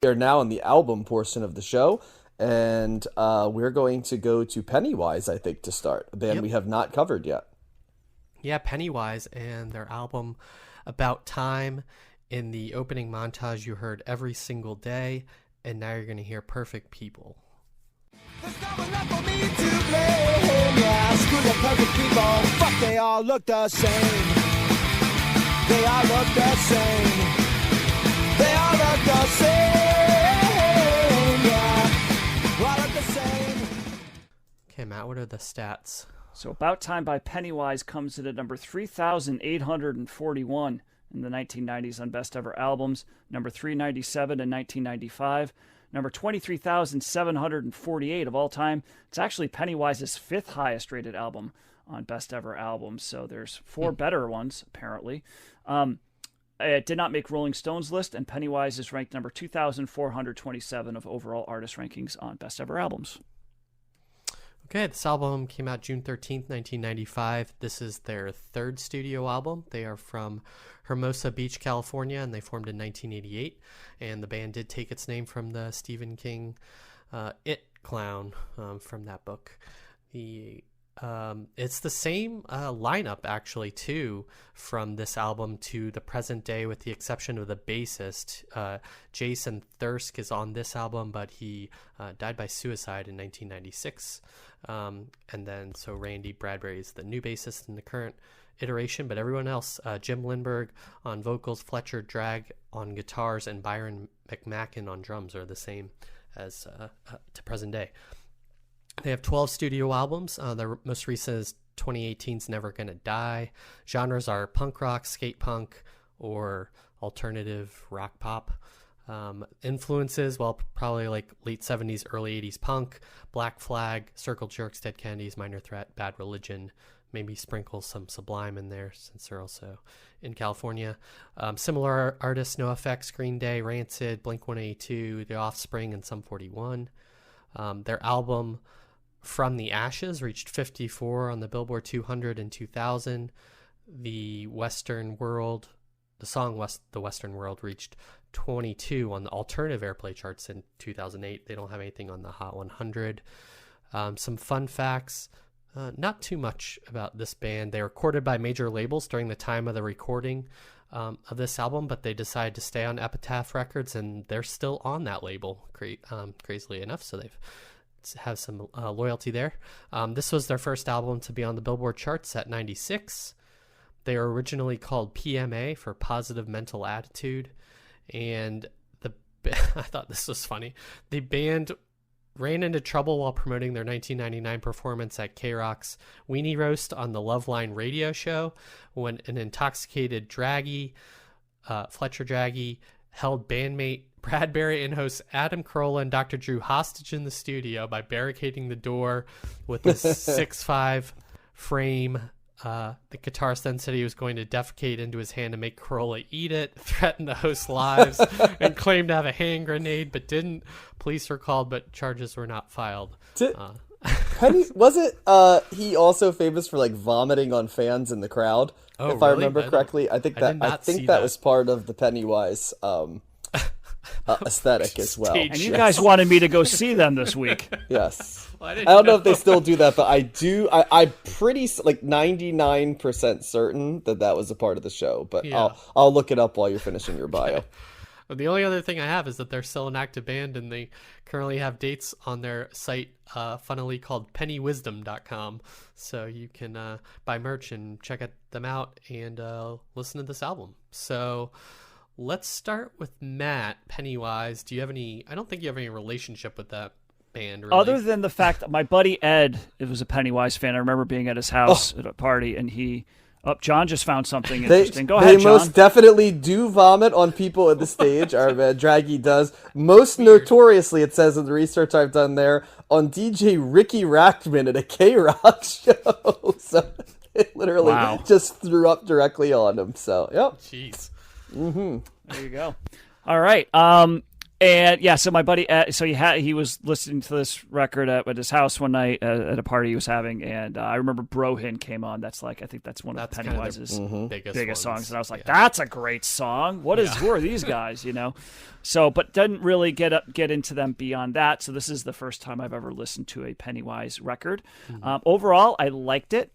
are now in the album portion of the show, and we're going to go to Pennywise, I think, to start, a band we have not covered yet. Yeah, Pennywise and their album About Time. In the opening montage, you heard Every Single Day, and now you're going to hear Perfect People. There's no one left for me to blame. Yeah, screw the perfect people. Fuck, they all look the same. They all look the same. They all look the same. Yeah, all look the same. Okay, Matt, what are the stats? So About Time by Pennywise comes in at number 3,841 in the 1990s on Best Ever Albums, number 397 in 1995, number 23,748 of all time. It's actually Pennywise's fifth highest rated album on Best Ever Albums, so there's four better ones, apparently. It did not make Rolling Stone's list, and Pennywise is ranked number 2,427 of overall artist rankings on Best Ever Albums. Okay, this album came out June 13th, 1995. This is their third studio album. They are from Hermosa Beach, California, and they formed in 1988. And the band did take its name from the Stephen King It clown from that book. It's the same lineup, actually, too, from this album to the present day, with the exception of the bassist. Jason Thirsk is on this album, but he died by suicide in 1996. And then, so Randy Bradbury is the new bassist in the current iteration, but everyone else, Jim Lindberg on vocals, Fletcher Dragg on guitars, and Byron McMacken on drums are the same as to present day. They have 12 studio albums. Their most recent is 2018's Never Gonna Die. Genres are punk rock, skate punk, or alternative rock pop. Influences, well, probably like late 70s, early 80s punk, Black Flag, Circle Jerks, Dead Kennedys, Minor Threat, Bad Religion, maybe sprinkle some Sublime in there since they're also in California. Similar artists, NoFX, Green Day, Rancid, Blink-182, The Offspring, and Sum 41. Their album From the Ashes reached 54 on the Billboard 200 in 2000. The song The Western World reached 22 on the alternative airplay charts in 2008. They don't have anything on the Hot 100. Some fun facts. Not too much about this band. They were recorded by major labels during the time of the recording of this album, but they decided to stay on Epitaph Records, and they're still on that label, crazily enough, so they've have some loyalty there. This was their first album to be on the Billboard charts at 96. They were originally called PMA for Positive Mental Attitude, and I thought this was funny. The band ran into trouble while promoting their 1999 performance at K-Rock's Weenie Roast on the Loveline radio show when an intoxicated Fletcher Draggy held bandmate Bradbury and host Adam Carolla and Dr. Drew hostage in the studio by barricading the door with a 6'5" frame. The guitarist then said he was going to defecate into his hand to make Carolla eat it, threatened the host's lives, and claimed to have a hand grenade, but didn't. Police were called, but charges were not filed. Penny, was it he also famous for like vomiting on fans in the crowd? Oh, if I really? remember correctly, I think that was part of the Pennywise aesthetic as well. And you guys wanted me to go see them this week. Yes. Well, I don't know if they still do that, but I do. I'm pretty like 99% certain that was a part of the show. But yeah. I'll look it up while you're finishing your bio. Okay. Well, the only other thing I have is that they're still an active band, and they currently have dates on their site, funnily called pennywisdom.com. So you can buy merch and check them out and listen to this album. So let's start with Matt, Pennywise. Do you have any? I don't think you have any relationship with that band, really. Other than the fact that my buddy Ed was a Pennywise fan. I remember being at his house at a party, and he... John just found something interesting. Go ahead, John. They most definitely do vomit on people at the stage. Our Draggy does. Most notoriously, it says in the research I've done there, on DJ Ricky Rackman at a K-Rock show. So it literally just threw up directly on him. So, yep. Jeez. Mm-hmm. There you go. All right. And yeah, so my buddy, he was listening to this record at his house one night at a party he was having, and I remember Brohin came on. I think that's one of Pennywise's biggest songs, and I was like, that's a great song. Who are these guys? So, but didn't really get into them beyond that. So this is the first time I've ever listened to a Pennywise record. Overall, I liked it.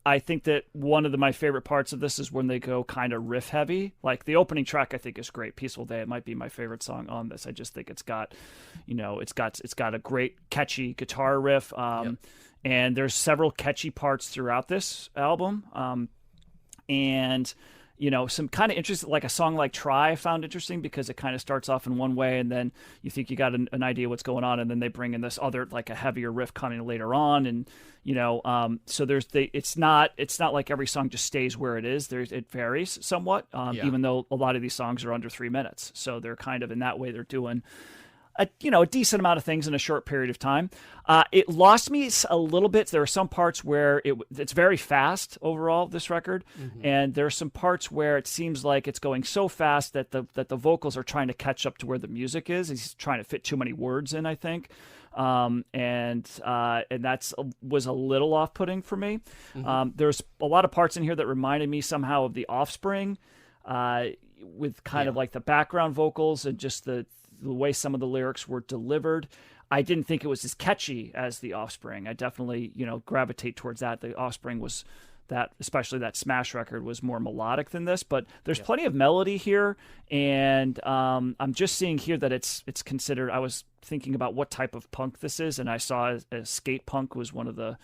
I think that one of my favorite parts of this is when they go kind of riff heavy. Like the opening track, I think is great. Peaceful Day. It might be my favorite song on this. I just think it's got a great catchy guitar riff. And there's several catchy parts throughout this album. And some kind of interesting, like a song like Try I found interesting because it kind of starts off in one way and then you think you got an idea what's going on, and then they bring in this other, like a heavier riff coming later on. And, so it's not like every song just stays where it is. It varies somewhat, even though a lot of these songs are under 3 minutes. So they're kind of in that way, they're doing a decent amount of things in a short period of time. It lost me a little bit. There are some parts where it's very fast overall, this record, and there are some parts where it seems like it's going so fast that the vocals are trying to catch up to where the music is. He's trying to fit too many words in, I think, and that's was a little off-putting for me. There's a lot of parts in here that reminded me somehow of The Offspring, with kind of like the background vocals and just the way some of the lyrics were delivered. I didn't think it was as catchy as The Offspring. I definitely, gravitate towards that. The Offspring was that, especially that Smash record, was more melodic than this, but there's plenty of melody here. And I'm just seeing here that it's considered, I was thinking about what type of punk this is, and I saw skate punk was one of the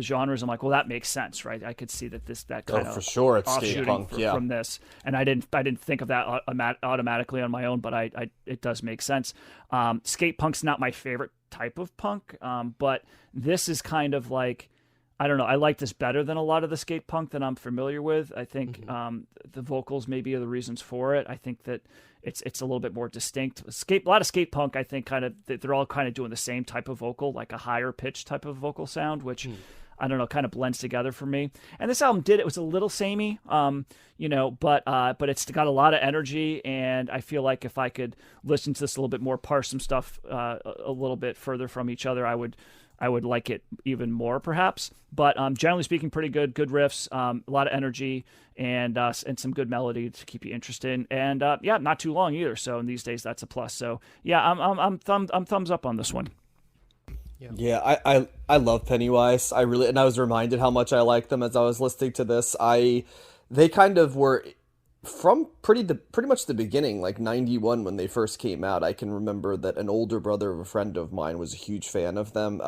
genres. I'm like, well, that makes sense, right? I could see that kind of for sure it's skate punk, from this, and I didn't think of that automatically on my own, but it does make sense. Skate punk's not my favorite type of punk, but this is kind of like, I don't know, I like this better than a lot of the skate punk that I'm familiar with. I think the vocals maybe are the reasons for it. I think that it's a little bit more distinct. A lot of skate punk, I think, they're all kind of doing the same type of vocal, like a higher pitch type of vocal sound, which I don't know, kind of blends together for me. And this album it was a little samey, but it's got a lot of energy, and I feel like if I could listen to this a little bit more, parse some stuff a little bit further from each other, I would like it even more, perhaps. But generally speaking, pretty good riffs, a lot of energy, and some good melody to keep you interested. And not too long either. So in these days, that's a plus. So yeah, I'm thumbs up on this one. Yeah, I love Pennywise. I was reminded how much I like them as I was listening to this. They kind of were from pretty much the beginning, like 91 when they first came out. I can remember that an older brother of a friend of mine was a huge fan of them.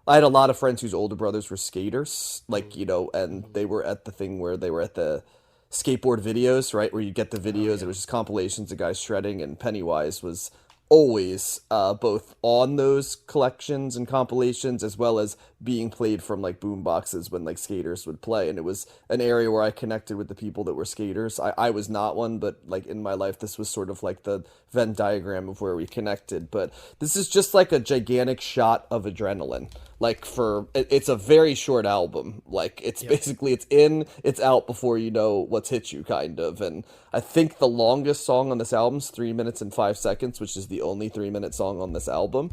I had a lot of friends whose older brothers were skaters, and they were at the thing where they were at the skateboard videos, right, where you get the videos. It was just compilations of guys shredding, and Pennywise was always both on those collections and compilations, as well as being played from like boom boxes when like skaters would play. And it was an area where I connected with the people that were skaters. I was not one, but like in my life, this was sort of like the Venn diagram of where we connected. But this is just like a gigantic shot of adrenaline. Like it's a very short album. Like it's basically it's out before you know what's hit you, kind of. And I think the longest song on this album is 3 minutes and 5 seconds, which is the only 3-minute song on this album.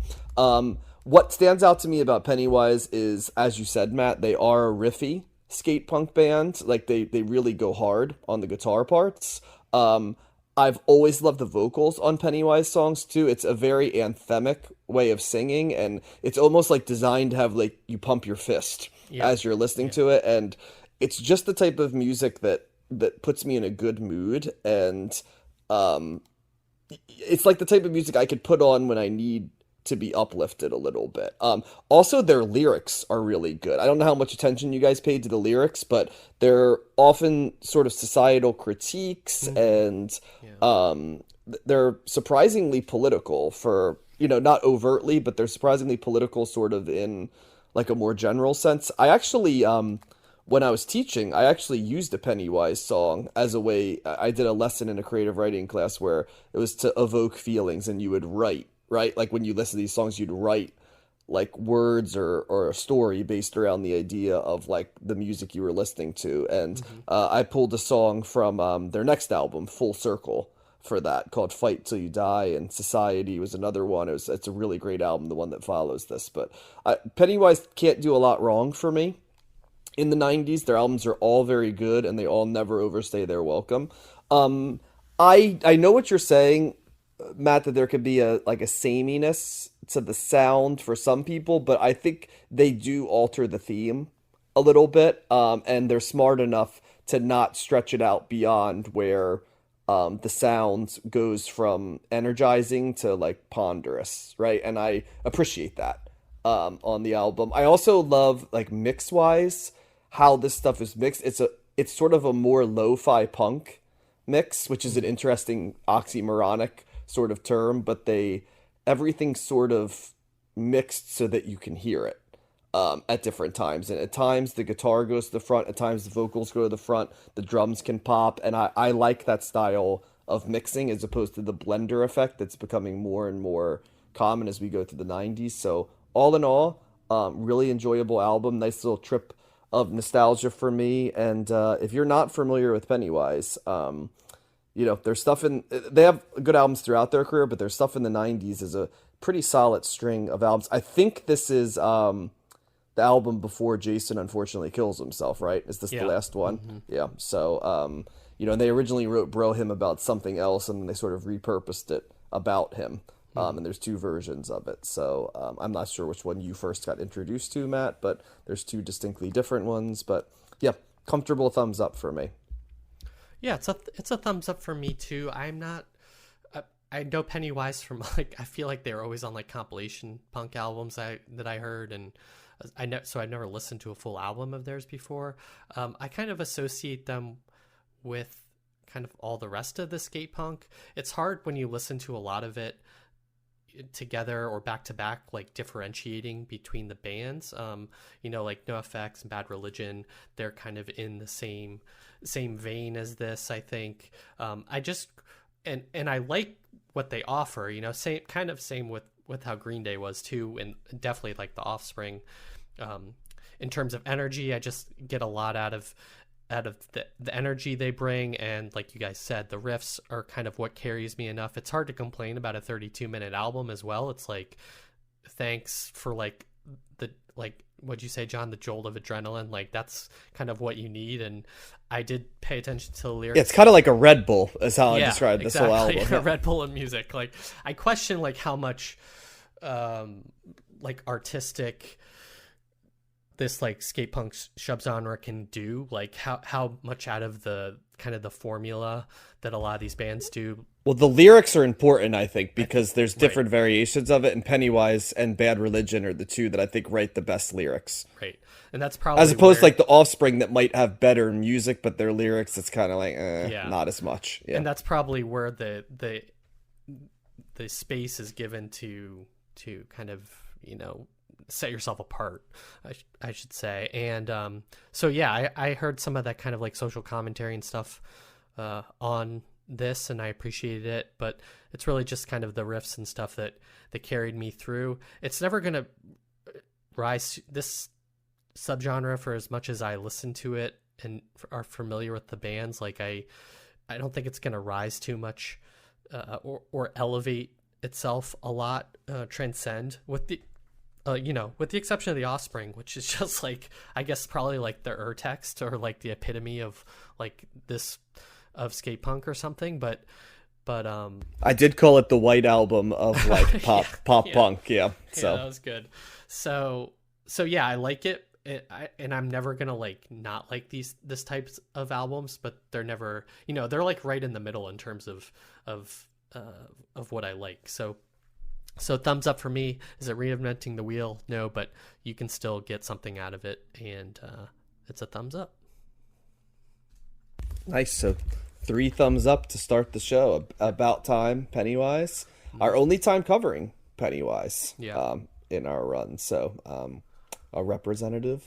What stands out to me about Pennywise is, as you said, Matt, they are a riffy skate punk band. Like they really go hard on the guitar parts. I've always loved the vocals on Pennywise songs too. It's a very anthemic way of singing, and it's almost like designed to have like you pump your fist as you're listening to it. And it's just the type of music that puts me in a good mood. And it's like the type of music I could put on when I need to be uplifted a little bit. Also, their lyrics are really good. I don't know how much attention you guys paid to the lyrics, but they're often sort of societal critiques, and they're surprisingly political for, not overtly, but they're surprisingly political sort of in like a more general sense. I actually, when I was teaching, I actually used a Pennywise song as a way. I did a lesson in a creative writing class where it was to evoke feelings, and you would write. Right? Like when you listen to these songs, you'd write like words or a story based around the idea of like the music you were listening to. And I pulled a song from their next album, Full Circle, for that, called Fight Till You Die, and Society was another one. It's a really great album, the one that follows this. But Pennywise can't do a lot wrong for me. In the 90s, their albums are all very good, and they all never overstay their welcome. I know what you're saying, Matt, that there could be a sameness to the sound for some people, but I think they do alter the theme a little bit, and they're smart enough to not stretch it out beyond where the sound goes from energizing to like ponderous, right? And I appreciate that on the album. I also love, like, mix wise, how this stuff is mixed. It's sort of a more lo-fi punk mix, which is an interesting oxymoronic sort of term, but everything's sort of mixed so that you can hear it at different times. And at times the guitar goes to the front, at times the vocals go to the front, the drums can pop, and I like that style of mixing as opposed to the blender effect that's becoming more and more common as we go through the 90s. So all in all, really enjoyable album, nice little trip of nostalgia for me. And if you're not familiar with Pennywise, there's stuff they have good albums throughout their career, but their stuff in the 90s is a pretty solid string of albums. I think this is the album before Jason unfortunately kills himself, right? Is this the last one? Mm-hmm. Yeah. So, and they originally wrote Bro Him about something else, and then they sort of repurposed it about him. And there's two versions of it. So I'm not sure which one you first got introduced to, Matt, but there's two distinctly different ones. But yeah, comfortable thumbs up for me. Yeah, it's a thumbs up for me too. I'm not. I know Pennywise from, like, I feel like they're always on like compilation punk albums that I heard, and so I've never listened to a full album of theirs before. I kind of associate them with kind of all the rest of the skate punk. It's hard when you listen to a lot of it together or back to back, like differentiating between the bands. Like NoFX and Bad Religion, they're kind of in the same vein as this, I think. And I like what they offer, same with how Green Day was too, and definitely like the Offspring. In terms of energy, I just get a lot out of the energy they bring, and like you guys said, the riffs are kind of what carries me enough. It's hard to complain about a 32-minute album as well. It's like, thanks for what'd you say, John, the jolt of adrenaline, like that's kind of what you need. And I did pay attention to the lyrics. Yeah, it's kind of like a Red Bull is how I describe this whole album. A Red Bull of music. Like, I question like how much like artistic this like skate punk subgenre can do, like how much out of the kind of the formula that a lot of these bands do. Well, the lyrics are important, I think, because there's different variations of it, and Pennywise and Bad Religion are the two that I think write the best lyrics. Right. And that's probably as opposed to like the Offspring that might have better music, but their lyrics, it's kind of like not as much. Yeah. And that's probably where the space is given to kind of, set yourself apart, I should say. And so yeah, I heard some of that kind of like social commentary and stuff on this, and I appreciated it, but it's really just kind of the riffs and stuff that carried me through. It's never gonna rise, this subgenre, for as much as I listen to it and are familiar with the bands. Like I don't think it's gonna rise too much or elevate itself a lot, transcend, with the with the exception of the Offspring, which is just like, I guess probably like the Urtext, or like the epitome of like this of skate punk or something. But I did call it the White Album of like pop punk. Yeah. So that was good. So yeah, I like it. And I'm never gonna like not like this types of albums, but they're never, they're like right in the middle in terms of what I like. So thumbs up for me. Is it reinventing the wheel? No, but you can still get something out of it, and it's a thumbs up. Nice. So 3 thumbs up to start the show. About time, Pennywise. Our only time covering Pennywise in our run. So a representative